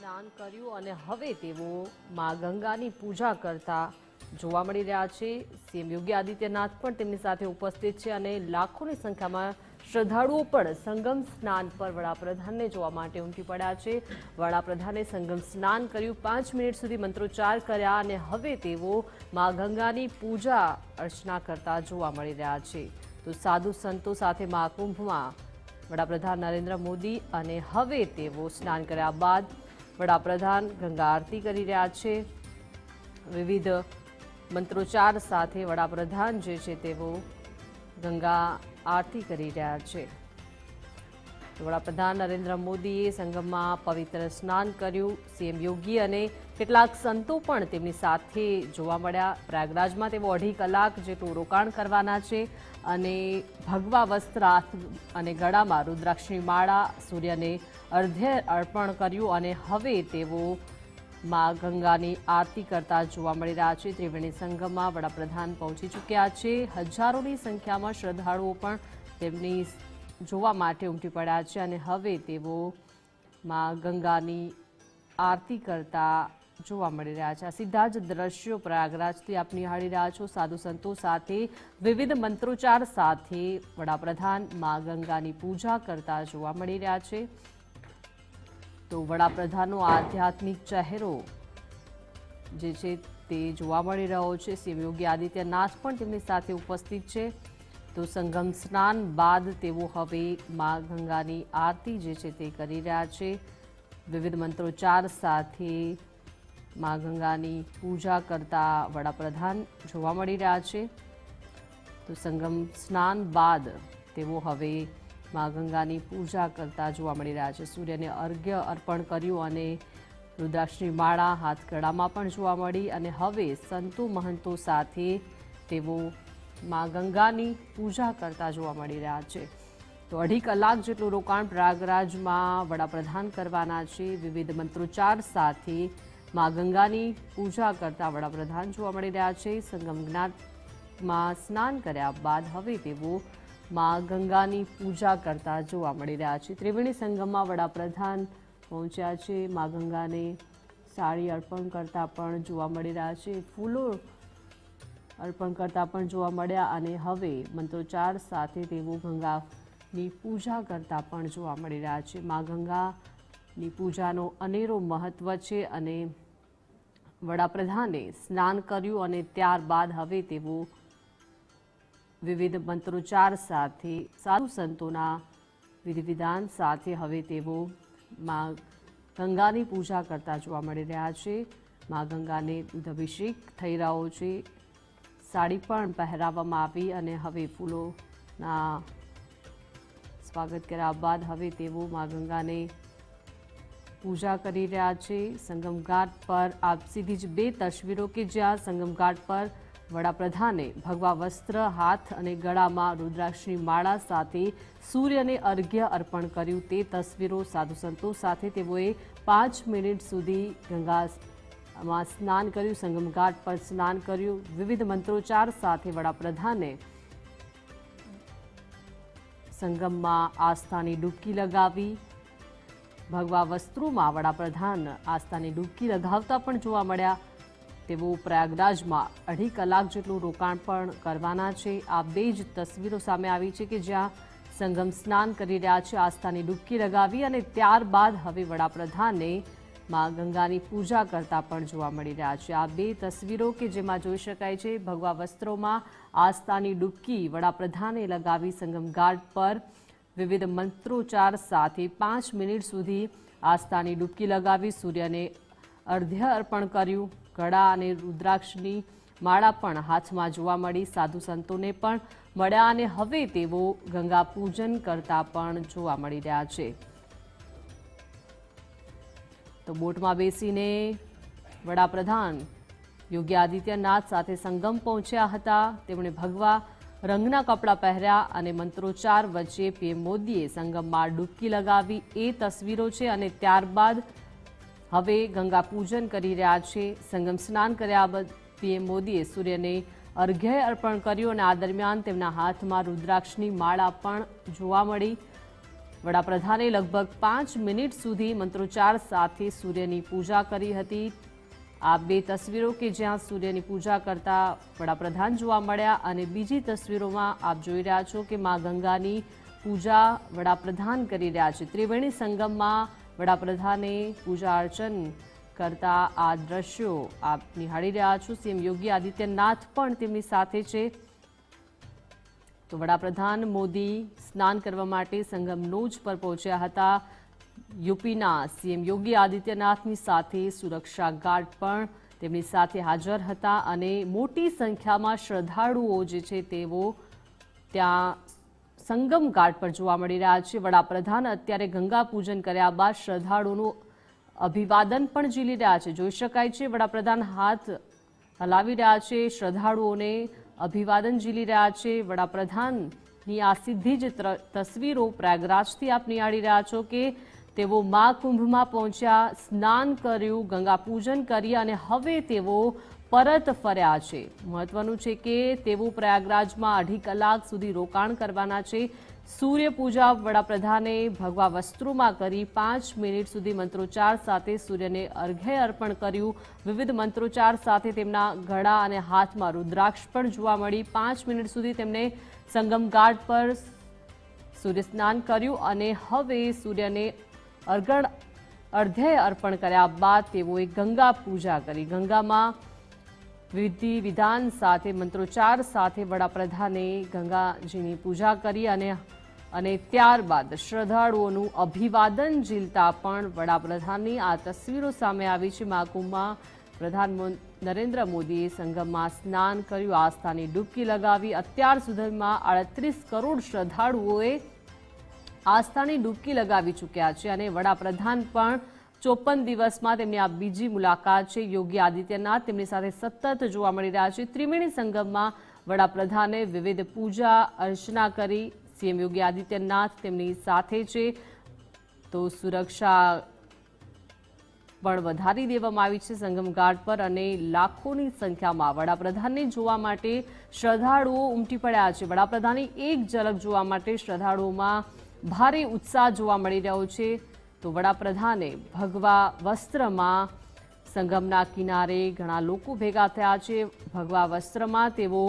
સ્નાન કર્યું અને હવે તેઓ માં ગંગાની પૂજા કરતા જોવા મળી રહ્યા છે। સીએમ યોગી આદિત્યનાથ પણ તેમની સાથે ઉપસ્થિત છે અને લાખોની સંખ્યામાં શ્રદ્ધાળુઓ પણ સંગમ સ્નાન પર વડાપ્રધાનને જોવા માટે ઉમટી પડ્યા છે। વડાપ્રધાને સંગમ સ્નાન કર્યું, 5 મિનિટ સુધી મંત્રોચ્ચાર કર્યા અને હવે તેઓ માં ગંગાની પૂજા અર્ચના કરતા જોવા મળી રહ્યા છે। તો સાધુ સંતો સાથે મહાકુંભમાં વડાપ્રધાન નરેન્દ્ર મોદી અને હવે તેઓ સ્નાન કર્યા બાદ વડાપ્રધાન ગંગા આરતી કરી રહ્યા છે। વિવિધ મંત્રોચ્ચાર સાથે વડાપ્રધાન જે છે તેઓ ગંગા આરતી કરી રહ્યા છે। વડાપ્રધાન નરેન્દ્ર મોદીએ સંગમમાં પવિત્ર સ્નાન કર્યું। સીએમ યોગી અને કેટલાક સંતો પણ તેમની સાથે જોવા મળ્યા। પ્રયાગરાજમાં તેઓ 2.5 કલાક જેટલું રોકાણ કરવાના છે અને ભગવા વસ્ત્ર અને ગળામાં રુદ્રાક્ષની માળા, સૂર્યને અર્ધ્ય અર્પણ કર્યું અને હવે તેઓ માં ગંગાની આરતી કરતા જોવા મળી રહ્યા છે। ત્રિવેણી સંગમમાં વડાપ્રધાન પહોંચી ચૂક્યા છે। હજારોની સંખ્યામાં શ્રદ્ધાળુઓ પણ તેમની જોવા માટે ઉમટી પડ્યા છે અને હવે તેઓ માં ગંગાની આરતી કરતા જોવા મળી રહ્યા છે। આ સીધા જ દ્રશ્યો પ્રયાગરાજથી આપ નિહાળી રહ્યા છો। સાધુ સંતો સાથે વિવિધ મંત્રોચ્ચાર સાથે વડાપ્રધાન માં ગંગાની પૂજા કરતા જોવા મળી રહ્યા છે। તો વડાપ્રધાનનો આધ્યાત્મિક ચહેરો જે છે તે જોવા મળી રહ્યો છે। સીએમ યોગી આદિત્યનાથ પણ તેમની સાથે ઉપસ્થિત છે। તો સંગમ સ્નાન બાદ તેઓ હવે માં ગંગાની આરતી જે છે તે કરી રહ્યા છે। વિવિધ મંત્રોચ્ચાર સાથે માં ગંગાની પૂજા કરતા વડાપ્રધાન જોવા મળી રહ્યા છે। તો સંગમ સ્નાન બાદ તેઓ હવે માં ગંગાની પૂજા કરતા જોવા મળી રહ્યા છે। સૂર્યને અર્ઘ્ય અર્પણ કર્યું અને રુદ્રાક્ષની માળા હાથગળામાં પણ જોવા મળી અને હવે સંતો મહંતો સાથે તેઓ માં ગંગાની પૂજા કરતા જોવા મળી રહ્યા છે। તો 2.5 કલાક જેટલું રોકાણ પ્રયાગરાજમાં વડાપ્રધાન કરવાના છે। વિવિધ મંત્રોચ્ચાર સાથે માં ગંગાની પૂજા કરતા વડાપ્રધાન જોવા મળી રહ્યા છે। સંગમ ઘાટમાં સ્નાન કર્યા બાદ હવે તેઓ માં ગંગાની પૂજા કરતા જોવા મળી રહ્યા છે। ત્રિવેણી સંગમમાં વડાપ્રધાન પહોંચ્યા છે। માં ગંગાને સાડી અર્પણ કરતા પણ જોવા મળી રહ્યા છે। ફૂલો અર્પણ કરતા પણ જોવા મળ્યા અને હવે મંત્રોચ્ચાર સાથે તેઓ ગંગાની પૂજા કરતા પણ જોવા મળી રહ્યા છે। માં ગંગાની પૂજાનો અનેરો મહત્વ છે અને વડાપ્રધાને સ્નાન કર્યું અને ત્યારબાદ હવે તેઓ વિવિધ મંત્રોચ્ચાર સાથે સાધુ સંતોના વિધિ વિધાન સાથે હવે તેઓ માં ગંગાની પૂજા કરતા જોવા મળી રહ્યા છે। માં ગંગાને દૂધાભિષેક થઈ રહ્યો છે। સાડી પણ પહેરાવવામાં આવી અને હવે ફૂલોના સ્વાગત કર્યા બાદ હવે તેઓ માં ગંગાને પૂજા કરી રહ્યા છે। સંગમ ઘાટ પર આપ સીધી જ 2 તસવીરો કે જ્યાં સંગમ ઘાટ પર વડાપ્રધાને ભગવા વસ્ત્ર, હાથ અને ગળામાં રુદ્રાક્ષની માળા સાથે સૂર્યને અર્ઘ્ય અર્પણ કર્યું તે તસવીરો। સાધુ સંતો સાથે તેઓએ 5 મિનિટ સુધી ગંગામાં સ્નાન કર્યું, સંગમ ઘાટ પર સ્નાન કર્યું। વિવિધ મંત્રોચ્ચાર સાથે વડાપ્રધાને સંગમમાં આસ્થાની ડૂબકી લગાવી। ભગવા વસ્ત્રોમાં વડાપ્રધાન આસ્થાની ડૂબકી લગાવતા પણ જોવા મળ્યા। તેઓ પ્રયાગરાજમાં 2.5 કલાક જેટલું રોકાણ પણ કરવાના છે। આ 2 જ તસવીરો સામે આવી છે કે જ્યાં સંગમ સ્નાન કરી રહ્યા છે, આસ્થાની ડૂબકી લગાવી અને ત્યારબાદ હવે વડાપ્રધાને માં ગંગાની પૂજા કરતા પણ જોવા મળી રહ્યા છે। આ 2 તસવીરો કે જેમાં જોઈ શકાય છે ભગવા વસ્ત્રોમાં આસ્થાની ડૂબકી વડાપ્રધાને લગાવી સંગમ ઘાટ પર વિવિધ મંત્રોચ્ચાર સાથે 5 મિનિટ સુધી આસ્થાની ડૂબકી લગાવી, સૂર્યને અર્ધ્ય અર્પણ કર્યું। ગળા અને રુદ્રાક્ષની માળા પણ હાથમાં જોવા મળી। સાધુ સંતોને પણ મળ્યા અને હવે તેઓ ગંગા પૂજન કરતા પણ જોવા મળી રહ્યા છે। તો બોટમાં બેસીને વડાપ્રધાન યોગી આદિત્યનાથ સાથે સંગમ પહોંચ્યા હતા। તેમણે ભગવા રંગના કપડાં પહેર્યા અને મંત્રોચ્ચાર વચ્ચે પીએમ મોદીએ સંગમમાં ડૂબકી લગાવી એ તસવીરો છે અને ત્યારબાદ હવે ગંગા પૂજન કરી રહ્યા છે। સંગમ સ્નાન કર્યા બાદ પીએમ મોદીએ સૂર્યને અર્ઘ્ય અર્પણ કર્યું અને આ દરમિયાન તેમના હાથમાં રુદ્રાક્ષની માળા પણ જોવા મળી। વડાપ્રધાને લગભગ 5 મિનિટ સુધી મંત્રોચ્ચાર સાથે સૂર્યની પૂજા કરી હતી। આ બે તસવીરો કે જ્યાં સૂર્યની પૂજા કરતા વડાપ્રધાન જોવા મળ્યા અને બીજી તસવીરોમાં આપ જોઈ રહ્યા છો કે મા ગંગાની પૂજા વડાપ્રધાન કરી રહ્યા છે। ત્રિવેણી સંગમમાં વડાપ્રધાને પૂજા અર્ચન કરતા આ દ્રશ્યો આપ નિહાળી રહ્યા છો। સીએમ યોગી આદિત્યનાથ પણ તેમની સાથે છે। તો વડાપ્રધાન મોદી સ્નાન કરવા માટે સંગમનોજ પર પહોંચ્યા હતા। યુપીના સીએમ યોગી આદિત્યનાથની સાથે સુરક્ષા ગાર્ડ પણ તેમની સાથે હાજર હતા અને મોટી સંખ્યામાં શ્રદ્ધાળુઓ જે છે તેઓ ત્યાં સંગમ ઘાટ પર જોવા મળી રહ્યા છે। વડાપ્રધાન અત્યારે ગંગા પૂજન કર્યા બાદ શ્રદ્ધાળુઓનું અભિવાદન પણ ઝીલી રહ્યા છે। જોઈ શકાય છે વડાપ્રધાન હાથ હલાવી રહ્યા છે, શ્રદ્ધાળુઓને અભિવાદન ઝીલી રહ્યા છે। વડાપ્રધાનની આ સીધી જ તસવીરો પ્રયાગરાજથી આપ નિહાળી રહ્યા છો કે તેઓ મહાકુંભમાં પહોંચ્યા, સ્નાન કર્યું, ગંગા પૂજન કરી અને હવે તેઓ પરત ફર્યા છે। મહત્વનું છે કે તેઓ પ્રયાગરાજમાં 2.5 કલાક સુધી રોકાણ કરવાના છે। સૂર્ય પૂજા વડાપ્રધાને ભગવા વસ્ત્રોમાં કરી 5 મિનિટ સુધી મંત્રોચ્ચાર સાથે સૂર્યને અર્ઘ્ય અર્પણ કર્યું। વિવિધ મંત્રોચ્ચાર સાથે તેમના ગળા અને હાથમાં રુદ્રાક્ષ પણ જોવા મળી। 5 મિનિટ સુધી તેમણે સંગમ ઘાટ પર સૂર્ય સ્નાન કર્યું અને હવે સૂર્યને અર્ઘ્ય અર્પણ કર્યા બાદ તેઓએ ગંગા પૂજા કરી। ગંગામાં વિધિ વિધાન સાથે મંત્રોચ્ચાર સાથે વડાપ્રધાને ગંગાજીની પૂજા કરી અને ત્યારબાદ શ્રદ્ધાળુઓનું અભિવાદન ઝીલતા પણ વડાપ્રધાનની આ તસવીરો સામે આવી છે। મહાકુંભમાં પ્રધાનમંત્રી નરેન્દ્ર મોદીએ સંગમમાં સ્નાન કર્યું, આસ્થાની ડૂબકી લગાવી। અત્યાર સુધીમાં 38 કરોડ શ્રદ્ધાળુઓએ આસ્થાની ડૂબકી લગાવી ચૂક્યા છે અને વડાપ્રધાન પણ 54 દિવસમાં તેમની આ બીજી મુલાકાત છે। યોગી આદિત્યનાથ તેમની સાથે સતત જોવા મળી રહ્યા છે। ત્રિવેણી સંગમમાં વડાપ્રધાને વિવિધ પૂજા અર્ચના કરી। સીએમ યોગી આદિત્યનાથ તેમની સાથે છે। તો સુરક્ષા પણ વધારી દેવામાં આવી છે સંગમ ઘાટ પર અને લાખોની સંખ્યામાં વડાપ્રધાનને જોવા માટે શ્રદ્ધાળુઓ ઉમટી પડ્યા છે। વડાપ્રધાનની એક ઝલક જોવા માટે શ્રદ્ધાળુઓમાં ભારે ઉત્સાહ જોવા મળી રહ્યો છે। તો વડાપ્રધાને ભગવા વસ્ત્રમાં સંગમના કિનારે ઘણા લોકો ભેગા થયા છે। ભગવા વસ્ત્રમાં તેઓ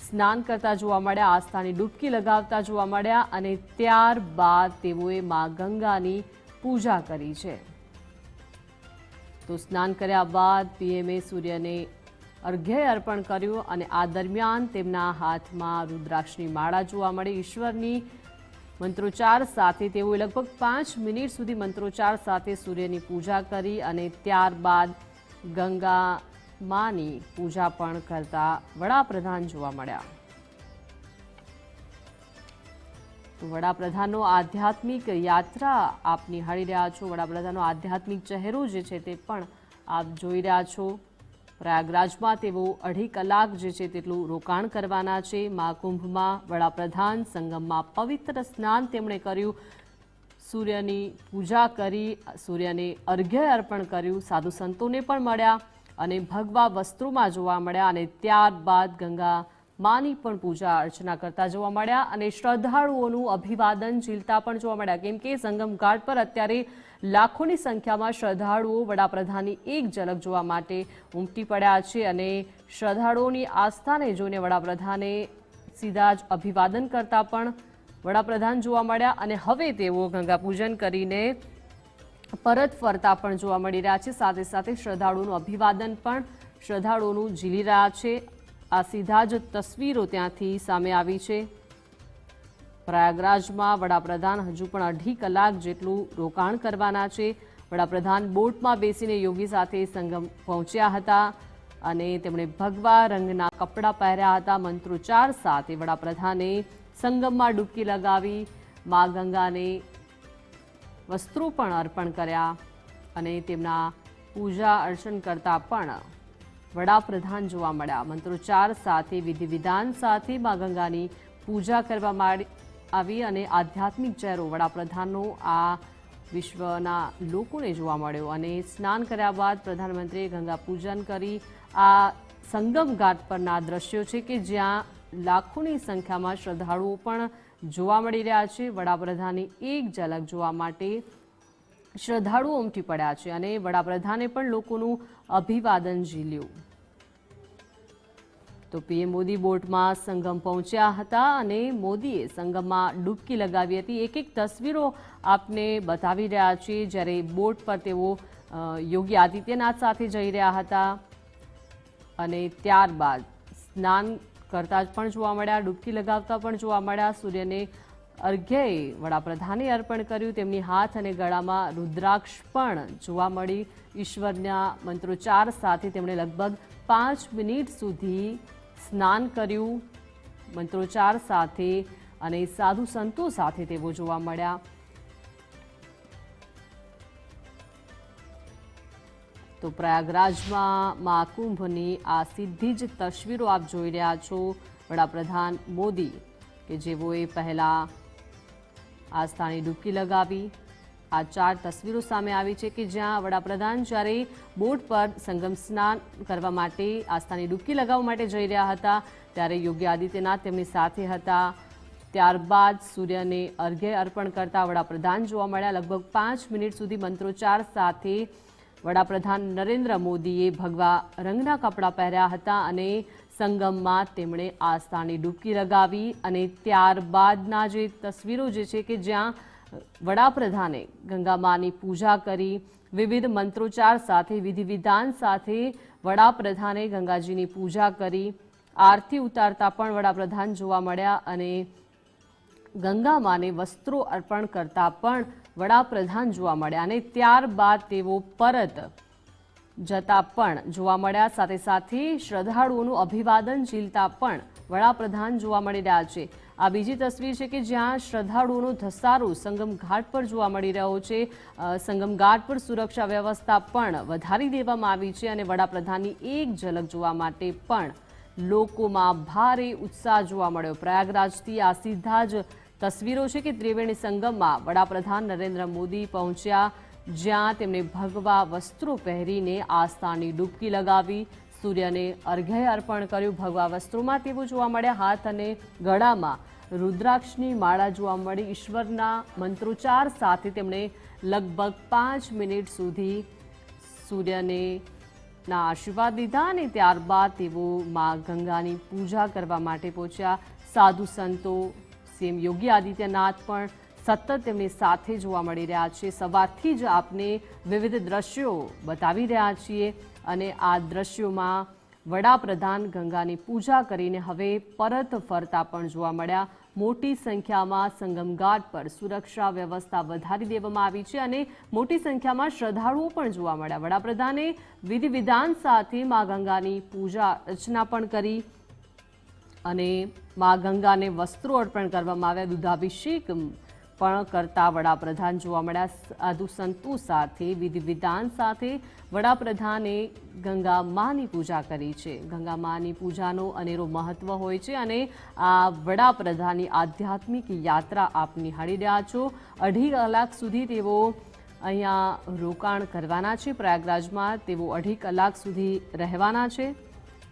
સ્નાન કરતા જોવા મળ્યા, આસ્થાની ડૂબકી લગાવતા જોવા મળ્યા અને ત્યારબાદ તેઓએ મા ગંગાની પૂજા કરી છે। તો સ્નાન કર્યા બાદ પીએમએ સૂર્યને અર્ઘ્ય અર્પણ કર્યું અને આ દરમિયાન તેમના હાથમાં રુદ્રાક્ષની માળા જોવા મળી। ઈશ્વરની મંત્રોચ્ચાર સાથે તેઓએ લગભગ 5 મિનિટ સુધી મંત્રોચ્ચાર સાથે સૂર્યની પૂજા કરી અને ત્યારબાદ ગંગા માની પૂજા પણ કરતા વડાપ્રધાન જોવા મળ્યા। તો વડાપ્રધાનનો આધ્યાત્મિક યાત્રા આપ નિહાળી રહ્યા છો। વડાપ્રધાનનો આધ્યાત્મિક ચહેરો જે છે તે પણ આપ જોઈ રહ્યા છો। પ્રયાગરાજમાં તેઓ 2.5 કલાક જે છે તેટલું રોકાણ કરવાના છે। મહાકુંભમાં વડાપ્રધાન સંગમમાં પવિત્ર સ્નાન તેમણે કર્યું, સૂર્યની પૂજા કરી, સૂર્યને અર્ઘ્ય અર્પણ કર્યું, સાધુ સંતોને પણ મળ્યા અને ભગવા વસ્ત્રોમાં જોવા મળ્યા અને ત્યારબાદ ગંગા માની પણ પૂજા અર્ચના કરતા જોવા મળ્યા અને શ્રદ્ધાળુઓનું અભિવાદન ઝીલતા પણ જોવા મળ્યા। કેમ કે સંગમ ઘાટ પર અત્યારે લાખોની સંખ્યામાં શ્રદ્ધાળુઓ વડાપ્રધાનની એક ઝલક જોવા માટે ઉમટી પડ્યા છે અને શ્રદ્ધાળુઓની આસ્થાને જોઈને વડાપ્રધાને સીધા જ અભિવાદન કરતા પણ વડાપ્રધાન જોવા મળ્યા અને હવે તેઓ ગંગા પૂજન કરીને પરત ફરતા પણ જોવા મળી રહ્યા છે। સાથે સાથે શ્રદ્ધાળુઓનું અભિવાદન પણ શ્રદ્ધાળુઓનું ઝીલી રહ્યા છે। આ સીધા જ તસવીરો ત્યાંથી સામે આવી છે। પ્રયાગરાજમાં વડાપ્રધાન હજુ પણ 2.5 કલાક જેટલું રોકાણ કરવાના છે। વડાપ્રધાન બોટમાં બેસીને યોગી સાથે સંગમ પહોંચ્યા હતા અને તેમણે ભગવા રંગના કપડાં પહેર્યા હતા। મંત્રોચ્ચાર સાથે વડાપ્રધાને સંગમમાં ડૂબકી લગાવી, મા ગંગાને વસ્ત્રો પણ અર્પણ કર્યા અને તેમના પૂજા અર્ચન કરતા પણ વડાપ્રધાન જોવા મળ્યા। મંત્રોચ્ચાર સાથે વિધિ વિધાન સાથે મા ગંગાની પૂજા કરવામાં આવી અને આધ્યાત્મિક ચહેરો વડાપ્રધાનનો આ વિશ્વના લોકોને જોવા મળ્યો અને સ્નાન કર્યા બાદ પ્રધાનમંત્રીએ ગંગા પૂજન કરી। આ સંગમ ઘાટ પરના દ્રશ્યો છે કે જ્યાં લાખોની સંખ્યામાં શ્રદ્ધાળુઓ પણ જોવા મળી રહ્યા છે। વડાપ્રધાનની એક ઝલક જોવા માટે શ્રદ્ધાળુઓ ઉમટી પડ્યા છે અને વડાપ્રધાને પણ લોકોનું અભિવાદન ઝીલ્યું। તો પીએમ મોદી બોટમાં સંગમ પહોંચ્યા હતા અને મોદીએ સંગમમાં ડૂબકી લગાવી હતી। એક એક તસવીરો આપને બતાવી રહ્યા છીએ જ્યારે બોટ પર તેઓ યોગી આદિત્યનાથ સાથે જઈ રહ્યા હતા અને ત્યારબાદ સ્નાન કરતા પણ જોવા મળ્યા, ડૂબકી લગાવતા પણ જોવા મળ્યા। સૂર્યને અર્ઘ્યએ વડાપ્રધાને અર્પણ કર્યું। તેમની હાથ અને ગળામાં રુદ્રાક્ષ પણ જોવા મળી। ઈશ્વરના મંત્રોચ્ચાર સાથે તેમણે લગભગ 5 મિનિટ સુધી સ્નાન કર્યું મંત્રોચ્ચાર સાથે અને સાધુ સંતો સાથે તેઓ જોવા મળ્યા। તો પ્રયાગરાજમાં મહાકુંભની આ સીધી જ તસવીરો આપ જોઈ રહ્યા છો। વડાપ્રધાન મોદી કે જેઓએ પહેલા આસ્થાની ડૂબકી લગાવી। આ 4 તસવીરો સામે આવી છે કે જ્યાં વડાપ્રધાન જ્યારે બોટ પર સંગમ સ્નાન કરવા માટે આસ્થાની ડૂબકી લગાવવા માટે જઈ રહ્યા હતા ત્યારે યોગી આદિત્યનાથ તેમની સાથે હતા। ત્યારબાદ સૂર્યને અર્ઘ્ય અર્પણ કરતા વડાપ્રધાન જોવા મળ્યા। લગભગ 5 મિનિટ સુધી મંત્રોચ્ચાર સાથે વડાપ્રધાન નરેન્દ્ર મોદીએ ભગવા રંગના કપડાં પહેર્યા હતા અને સંગમમાં તેમણે આસ્થાની ડૂબકી લગાવી અને ત્યારબાદના જે તસવીરો જે છે કે જ્યાં વડાપ્રધાને ગંગા માની પૂજા કરી। વિવિધ મંત્રોચ્ચાર સાથે વિધિ વિધાન સાથે વડાપ્રધાને ગંગાજીની પૂજા કરી। આરતી ઉતારતા પણ વડાપ્રધાન જોવા મળ્યા અને ગંગા માને વસ્ત્રો અર્પણ કરતા પણ વડાપ્રધાન જોવા મળ્યા અને ત્યારબાદ તેઓ પરત જતા પણ જોવા મળ્યા। સાથે સાથે શ્રદ્ધાળુઓનું અભિવાદન ઝીલતા પણ વડાપ્રધાન જોવા મળી રહ્યા છે। આ બીજી તસવીર છે કે જ્યાં શ્રદ્ધાળુઓનો ધસારો સંગમ ઘાટ પર જોવા મળી રહ્યો છે। સંગમ ઘાટ પર સુરક્ષા વ્યવસ્થા પણ વધારી દેવામાં આવી છે અને વડાપ્રધાનની એક ઝલક જોવા માટે પણ લોકોમાં ભારે ઉત્સાહ જોવા મળ્યો। પ્રયાગરાજથી આ સીધા જ તસવીરો છે કે ત્રિવેણી સંગમમાં વડાપ્રધાન નરેન્દ્ર મોદી પહોંચ્યા જ્યાં તેમણે ભગવા વસ્ત્રો પહેરીને આસ્થાની ડૂબકી લગાવી। સૂર્યને અર્ઘ્ય અર્પણ કર્યું। ભગવા વસ્ત્રોમાં તેઓ જોવા મળ્યા। હાથ અને ગળામાં રુદ્રાક્ષની માળા જોવા મળી। ઈશ્વરના મંત્રોચ્ચાર સાથે તેમણે લગભગ 5 મિનિટ સુધી સૂર્યને ના આશીર્વાદ લીધા અને ત્યારબાદ તેઓ મા ગંગાની પૂજા કરવા માટે પહોંચ્યા। સાધુ સંતો સીએમ યોગી આદિત્યનાથ પણ સતત તેમની સાથે જોવા મળી રહ્યા છે। સવારથી જ આપને વિવિધ દ્રશ્યો બતાવી રહ્યા છીએ અને આ દ્રશ્યોમાં વડાપ્રધાન ગંગાની પૂજા કરીને હવે પરત ફરતા પણ જોવા મળ્યા। મોટી સંખ્યામાં સંગમ ઘાટ પર સુરક્ષા વ્યવસ્થા વધારી દેવામાં આવી છે અને મોટી સંખ્યામાં શ્રદ્ધાળુઓ પણ જોવા મળ્યા। વડાપ્રધાને વિધિ વિધાન સાથે મા ગંગાની પૂજા અર્ચના પણ કરી અને મા ગંગાને વસ્ત્રો અર્પણ કરવામાં આવ્યા। દૂધાભિષેક પણ કરતા વડાપ્રધાન જોવા મળ્યા। સાધુ સંતો સાથે વિધિ વિધાન સાથે વડાપ્રધાને ગંગા માની પૂજા કરી છે। ગંગા માની પૂજાનો અનેરો મહત્વ હોય છે અને આ વડાપ્રધાનની આધ્યાત્મિક યાત્રા આપ નિહાળી રહ્યા છો। 2.5 કલાક સુધી તેઓ અહીંયા રોકાણ કરવાના છે। પ્રયાગરાજમાં તેઓ 2.5 કલાક સુધી રહેવાના છે।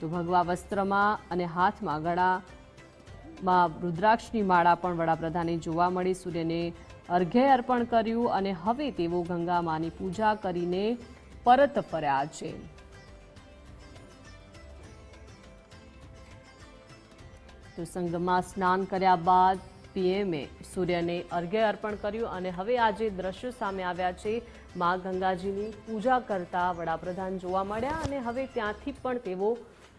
તો ભગવા વસ્ત્રમાં અને હાથમાં ગળામાં રુદ્રાક્ષની માળા પણ વડાપ્રધાને જોવા મળી। સૂર્યને અર્ઘ્ય અર્પણ કર્યું અને હવે તેઓ ગંગા માની પૂજા કરીને પરત ફર્યા છે। તો સંગમમાં સ્નાન કર્યા બાદ પીએમએ સૂર્યને અર્ઘ્ય અર્પણ કર્યું અને હવે આજે દ્રશ્યો સામે આવ્યા છે। મા ગંગાજીની પૂજા કરતા વડાપ્રધાન જોવા મળ્યા અને હવે ત્યાંથી પણ તેઓ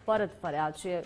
પરત ફર્યા છે।